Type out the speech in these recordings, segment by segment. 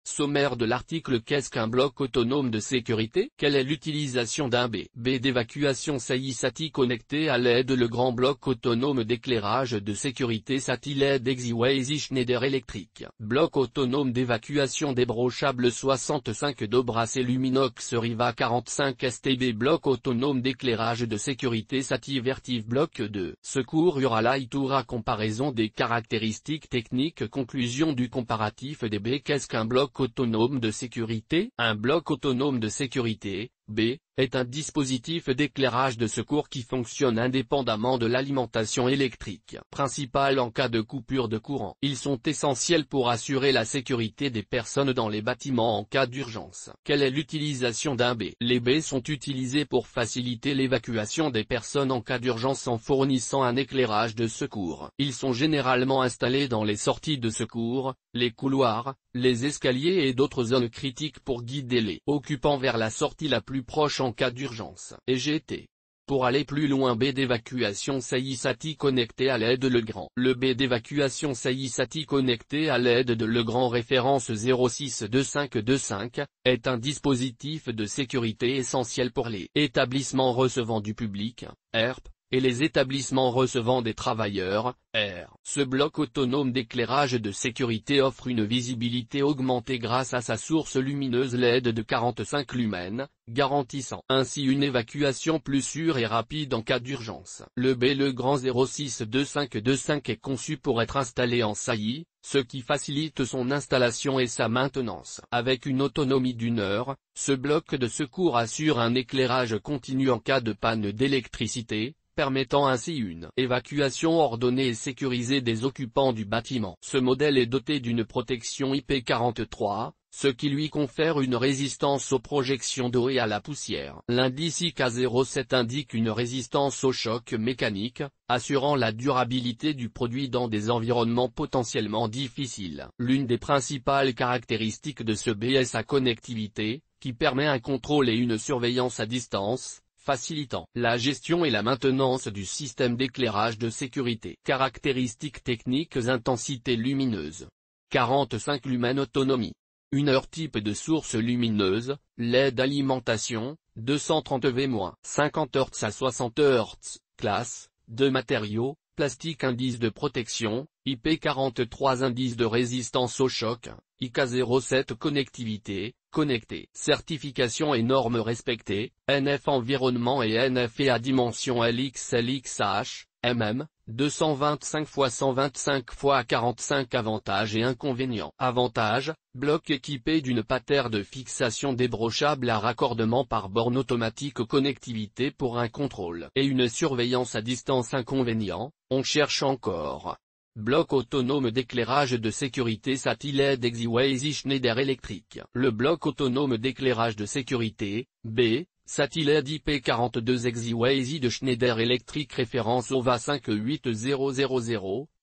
Sommaire de l'article. Qu'est-ce qu'un bloc autonome de sécurité? Quelle est l'utilisation d'un B d'évacuation SAI connecté à l'aide le grand bloc autonome d'éclairage de sécurité LED Exiways Schneider Electric. Bloc autonome d'évacuation débranchable 65 Dobracé Luminox Riva 45 STB. Bloc autonome d'éclairage de sécurité SATI Vertiv. Bloc de secours Uralite Toura. Comparaison des caractéristiques techniques. Conclusion du comparatif des B. Qu'est-ce qu'un bloc autonome de sécurité? Un bloc autonome de sécurité, B, est un dispositif d'éclairage de secours qui fonctionne indépendamment de l'alimentation électrique principale en cas de coupure de courant. Ils sont essentiels pour assurer la sécurité des personnes dans les bâtiments en cas d'urgence. Quelle est l'utilisation d'un B? Les B sont utilisés pour faciliter l'évacuation des personnes en cas d'urgence en fournissant un éclairage de secours. Ils sont généralement installés dans les sorties de secours, les couloirs, les escaliers et d'autres zones critiques pour guider les occupants vers la sortie la plus proche en cas d'urgence. EGT. Pour aller plus loin, B d'évacuation SAI connecté à l'aide le grand. Le B d'évacuation SAI connecté à l'aide de le grand référence 062525, est un dispositif de sécurité essentiel pour les établissements recevant du public, ERP, et les établissements recevant des travailleurs, R. Ce bloc autonome d'éclairage de sécurité offre une visibilité augmentée grâce à sa source lumineuse LED de 45 lumens, garantissant ainsi une évacuation plus sûre et rapide en cas d'urgence. Le B le grand 062525 est conçu pour être installé en SAI, ce qui facilite son installation et sa maintenance. Avec une autonomie d'1 heure, ce bloc de secours assure un éclairage continu en cas de panne d'électricité, permettant ainsi une évacuation ordonnée et sécurisée des occupants du bâtiment. Ce modèle est doté d'une protection IP43, ce qui lui confère une résistance aux projections d'eau et à la poussière. L'indice IK07 indique une résistance au choc mécanique, assurant la durabilité du produit dans des environnements potentiellement difficiles. L'une des principales caractéristiques de ce B est sa connectivité, qui permet un contrôle et une surveillance à distance, facilitant la gestion et la maintenance du système d'éclairage de sécurité. Caractéristiques techniques. Intensité lumineuse. 45 lumens. Autonomie. 1 heure. Type de source lumineuse, LED alimentation, 230 V-, 50 Hz à 60 Hz, classe, de matériaux, plastique. Indice de protection, IP43. Indice de résistance au choc, IK07. Connectivité, connecté. Certification et normes respectées, NF environnement et NFEA dimension LXLXH, mm, 225 x 125 x 45. Avantages et inconvénients. Avantages, bloc équipé d'une patère de fixation débranchable à raccordement par borne automatique. Connectivité pour un contrôle et une surveillance à distance. Inconvénients, on cherche encore. Bloc autonome d'éclairage de sécurité SATI LED Exiways Schneider Electric. Le bloc autonome d'éclairage de sécurité, B, SATI LED IP42 Exiways de Schneider Electric référence OVA 58000,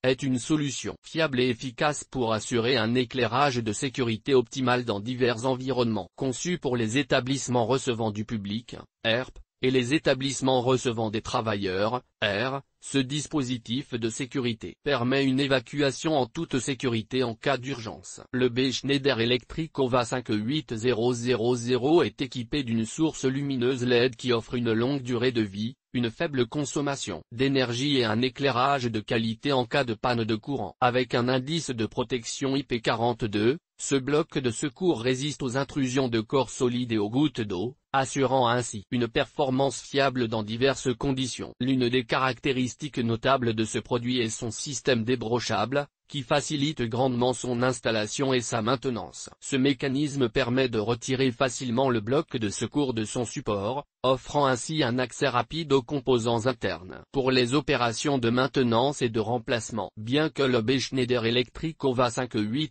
est une solution fiable et efficace pour assurer un éclairage de sécurité optimal dans divers environnements. Conçu pour les établissements recevant du public, ERP, et les établissements recevant des travailleurs, R, ce dispositif de sécurité permet une évacuation en toute sécurité en cas d'urgence. Le B Schneider Electric OVA 58000 est équipé d'une source lumineuse LED qui offre une longue durée de vie, une faible consommation d'énergie et un éclairage de qualité en cas de panne de courant. Avec un indice de protection IP42, ce bloc de secours résiste aux intrusions de corps solides et aux gouttes d'eau, assurant ainsi une performance fiable dans diverses conditions. L'une des caractéristiques notables de ce produit est son système débranchable, qui facilite grandement son installation et sa maintenance. Ce mécanisme permet de retirer facilement le bloc de secours de son support, offrant ainsi un accès rapide aux composants internes. Pour les opérations de maintenance et de remplacement. Bien que le B Schneider Electric OVA 58000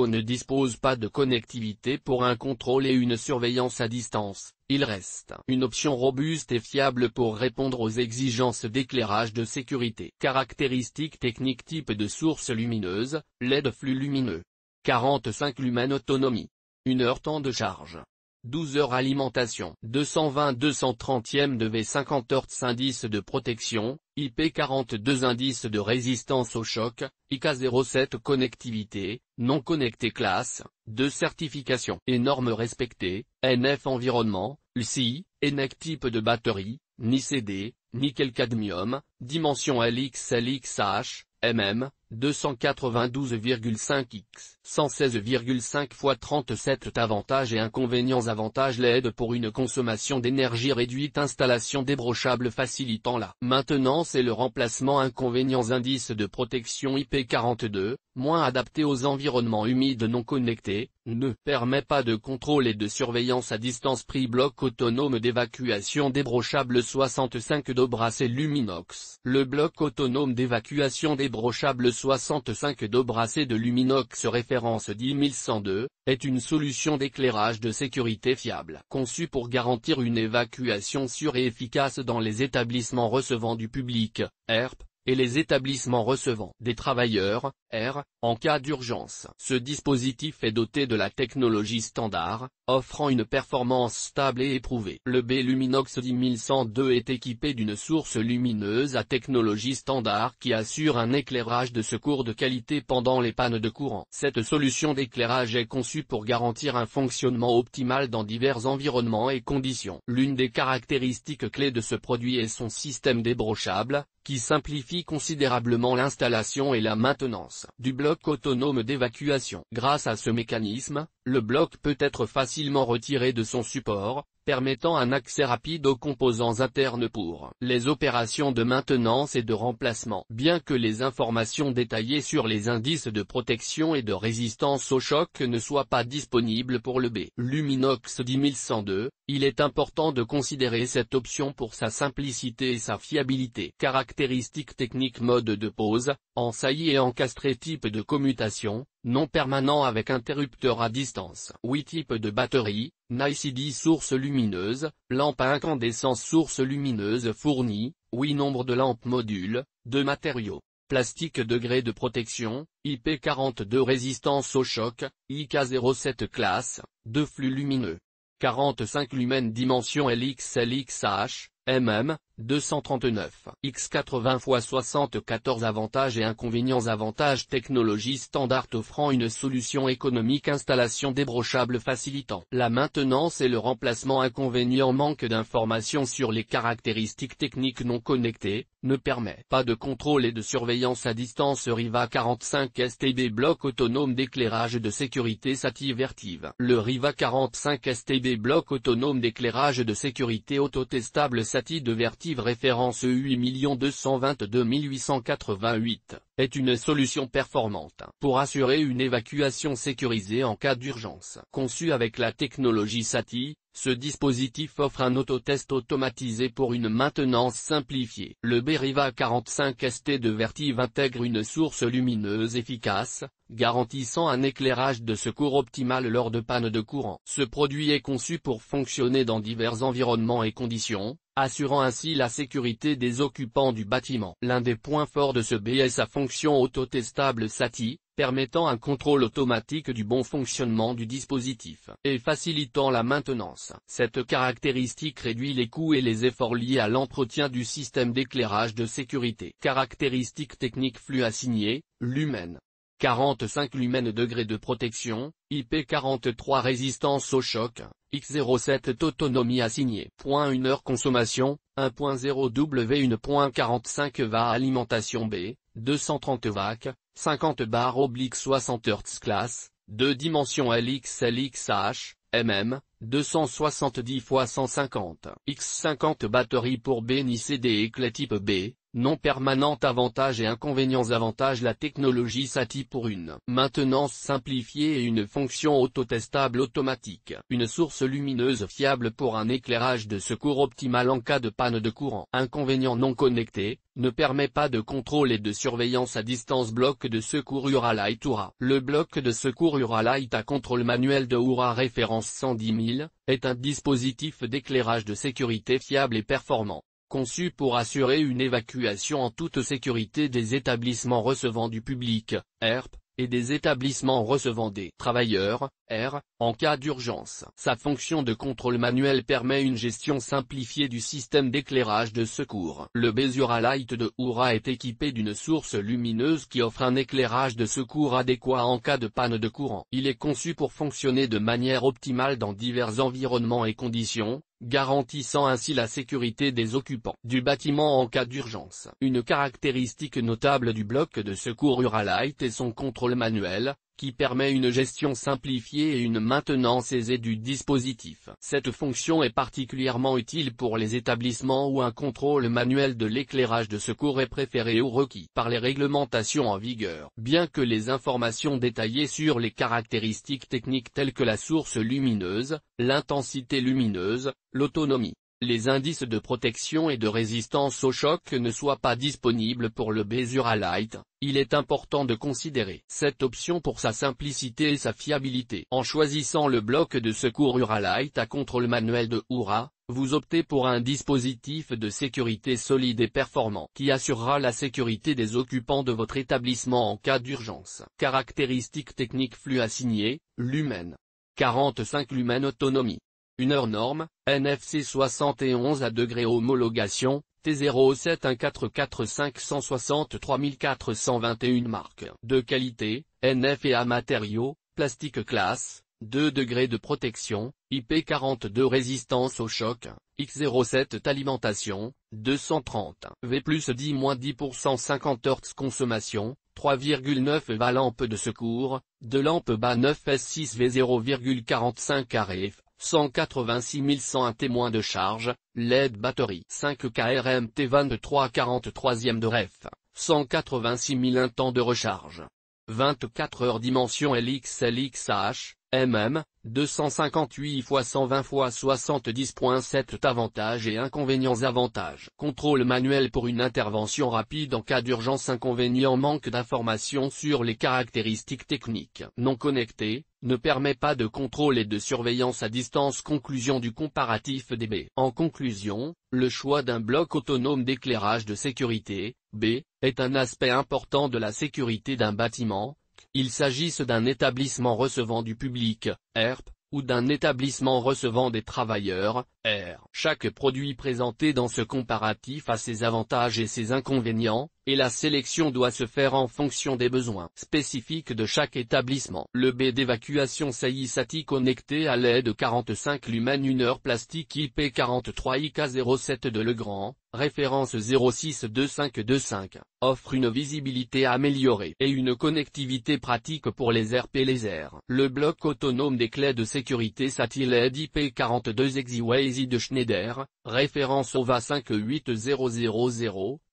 ne dispose pas de connectivité pour un contrôle et une surveillance à distance, il reste une option robuste et fiable pour répondre aux exigences d'éclairage de sécurité. Caractéristiques techniques. Type de source lumineuse, LED flux lumineux. 45 lumens. Autonomie. 1 heure. Temps de charge. 12 heures. Alimentation. 220-230 de V 50 Hz. Indice de protection, IP42 indice de résistance au choc, IK07 connectivité, non connecté classe, 2 certifications et normes respectées, NF environnement, LCI, ENEC type de batterie, ni CD, nickel cadmium, dimension LXLXH, mm, 292,5x, 116,5 x 37 avantages et inconvénients. Avantages: LED pour une consommation d'énergie réduite, installation débrochable facilitant la maintenance et le remplacement. Inconvénients: indice de protection IP42, moins adapté aux environnements humides non connectés, ne permet pas de contrôle et de surveillance à distance. Prix: bloc autonome d'évacuation débrochable 65 d'Obrasé Luminox. Le bloc autonome d'évacuation débrochable 65 d'Obrasé de Luminox, référence 10102, est une solution d'éclairage de sécurité fiable, conçue pour garantir une évacuation sûre et efficace dans les établissements recevant du public, ERP, et les établissements recevant des travailleurs, R, en cas d'urgence. Ce dispositif est doté de la technologie standard, offrant une performance stable et éprouvée. Le B Luminox 10102 est équipé d'une source lumineuse à technologie standard qui assure un éclairage de secours de qualité pendant les pannes de courant. Cette solution d'éclairage est conçue pour garantir un fonctionnement optimal dans divers environnements et conditions. L'une des caractéristiques clés de ce produit est son système débrochable, qui simplifie considérablement l'installation et la maintenance du bloc autonome d'évacuation. Grâce à ce mécanisme, le bloc peut être facilement retiré de son support, permettant un accès rapide aux composants internes pour les opérations de maintenance et de remplacement. Bien que les informations détaillées sur les indices de protection et de résistance au choc ne soient pas disponibles pour le B Luminox 10102, il est important de considérer cette option pour sa simplicité et sa fiabilité. Caractéristiques techniques: mode de pose, en saillie et encastré. Type de commutation, non permanent avec interrupteur à distance. 8 types de batterie, NiCd source lumineuse, lampe à incandescence source lumineuse fournie, 8 nombre de lampes modules, 2 matériaux. Plastique. Degré de protection, IP42 résistance au choc, IK07 classe, 2 flux lumineux. 45 lumens. Dimension LXLXH, mm, 239 x 80 x 74. Avantages et inconvénients. Avantages: technologie standard offrant une solution économique, installation débrochable facilitant la maintenance et le remplacement. Inconvénients: manque d'informations sur les caractéristiques techniques. Non connectées, ne permet pas de contrôle et de surveillance à distance. Riva 45 STB bloc autonome d'éclairage de sécurité SATI Vertiv. Le Riva 45 STB bloc autonome d'éclairage de sécurité autotestable SATI de Vertiv, référence EU 222 888, est une solution performante pour assurer une évacuation sécurisée en cas d'urgence. Conçu avec la technologie SATI, ce dispositif offre un autotest automatisé pour une maintenance simplifiée. Le Beriva 45 ST de Vertiv intègre une source lumineuse efficace, garantissant un éclairage de secours optimal lors de panne de courant. Ce produit est conçu pour fonctionner dans divers environnements et conditions, assurant ainsi la sécurité des occupants du bâtiment. L'un des points forts de ce B est sa fonction autotestable SATI, permettant un contrôle automatique du bon fonctionnement du dispositif et facilitant la maintenance. Cette caractéristique réduit les coûts et les efforts liés à l'entretien du système d'éclairage de sécurité. Caractéristiques techniques: flux assigné, lumen. 45 lumens. Degré de protection, IP43 résistance au choc, X07 autonomie assignée. 1 heure consommation, 1.0 W 1.45 VA. Alimentation B, 230 VAC, 50 bar / 60 Hz classe, 2 dimensions LXLXH, mm, 270 x 150 x 50. Batterie pour B ni CD clé type B, non permanente. Avantages et inconvénients. Avantages: la technologie SATI pour une maintenance simplifiée et une fonction autotestable automatique. Une source lumineuse fiable pour un éclairage de secours optimal en cas de panne de courant. Inconvénients: non connecté, ne permet pas de contrôle et de surveillance à distance. Bloc de secours Uralight Oura. Le bloc de secours Uralight à contrôle manuel de Oura, référence 110 000, est un dispositif d'éclairage de sécurité fiable et performant, conçu pour assurer une évacuation en toute sécurité des établissements recevant du public, ERP, et des établissements recevant des travailleurs, R, en cas d'urgence. Sa fonction de contrôle manuel permet une gestion simplifiée du système d'éclairage de secours. Le Besuralight de Oura est équipé d'une source lumineuse qui offre un éclairage de secours adéquat en cas de panne de courant. Il est conçu pour fonctionner de manière optimale dans divers environnements et conditions, garantissant ainsi la sécurité des occupants du bâtiment en cas d'urgence. Une caractéristique notable du bloc de secours Uralight est son contrôle manuel, qui permet une gestion simplifiée et une maintenance aisée du dispositif. Cette fonction est particulièrement utile pour les établissements où un contrôle manuel de l'éclairage de secours est préféré ou requis par les réglementations en vigueur. Bien que les informations détaillées sur les caractéristiques techniques telles que la source lumineuse, l'intensité lumineuse, l'autonomie, les indices de protection et de résistance au choc ne soient pas disponibles pour le Besuralight, il est important de considérer cette option pour sa simplicité et sa fiabilité. En choisissant le bloc de secours Uralight à contrôle manuel de Oura, vous optez pour un dispositif de sécurité solide et performant qui assurera la sécurité des occupants de votre établissement en cas d'urgence. Caractéristiques techniques flux assigné, lumen. 45 lumens autonomie. Une heure norme, NFC 71 à degrés homologation, T07144563421 marque. De qualité, NFA matériaux, plastique classe, 2 degrés de protection, IP42 résistance au choc, X07 alimentation, 230 V plus 10-10% 50 Hz consommation, 3,9 Va lampe de secours, 2 lampes bas 9S6 V 0,45 RF. 186 101 témoins de charge, LED batterie 5 KRMT 23 43e de ref, 186 000 temps de recharge. 24 heures dimension LXLXH, mm, 258 x 120 x 70.7 Avantages et inconvénients. Avantages. Contrôle manuel pour une intervention rapide en cas d'urgence. Inconvénient: manque d'informations sur les caractéristiques techniques. Non connecté, ne permet pas de contrôle et de surveillance à distance. Conclusion du comparatif des B. En conclusion, le choix d'un bloc autonome d'éclairage de sécurité, B, est un aspect important de la sécurité d'un bâtiment, qu'il s'agisse d'un établissement recevant du public, ERP, ou d'un établissement recevant des travailleurs, R. Chaque produit présenté dans ce comparatif a ses avantages et ses inconvénients, et la sélection doit se faire en fonction des besoins spécifiques de chaque établissement. Le B d'évacuation SAI connecté à l'aide de 45 lumens 1 heure plastique IP43IK07 de Legrand, référence 062525, offre une visibilité améliorée et une connectivité pratique pour les RP et les R. Le bloc autonome des clés de sécurité SATI LED IP42 ExiWazy de Schneider, référence OVA 58000,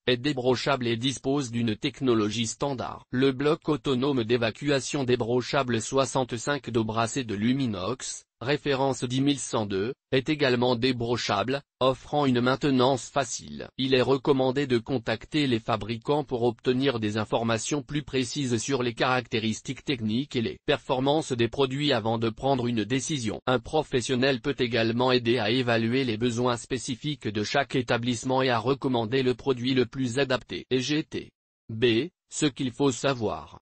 est débrochable et dispose d'une technologie standard. Le bloc autonome d'évacuation débrochable 65 dos brassé de Luminox, référence 10102, est également débrochable, offrant une maintenance facile. Il est recommandé de contacter les fabricants pour obtenir des informations plus précises sur les caractéristiques techniques et les performances des produits avant de prendre une décision. Un professionnel peut également aider à évaluer les besoins spécifiques de chaque établissement et à recommander le produit le plus adapté. Et GT. B, ce qu'il faut savoir.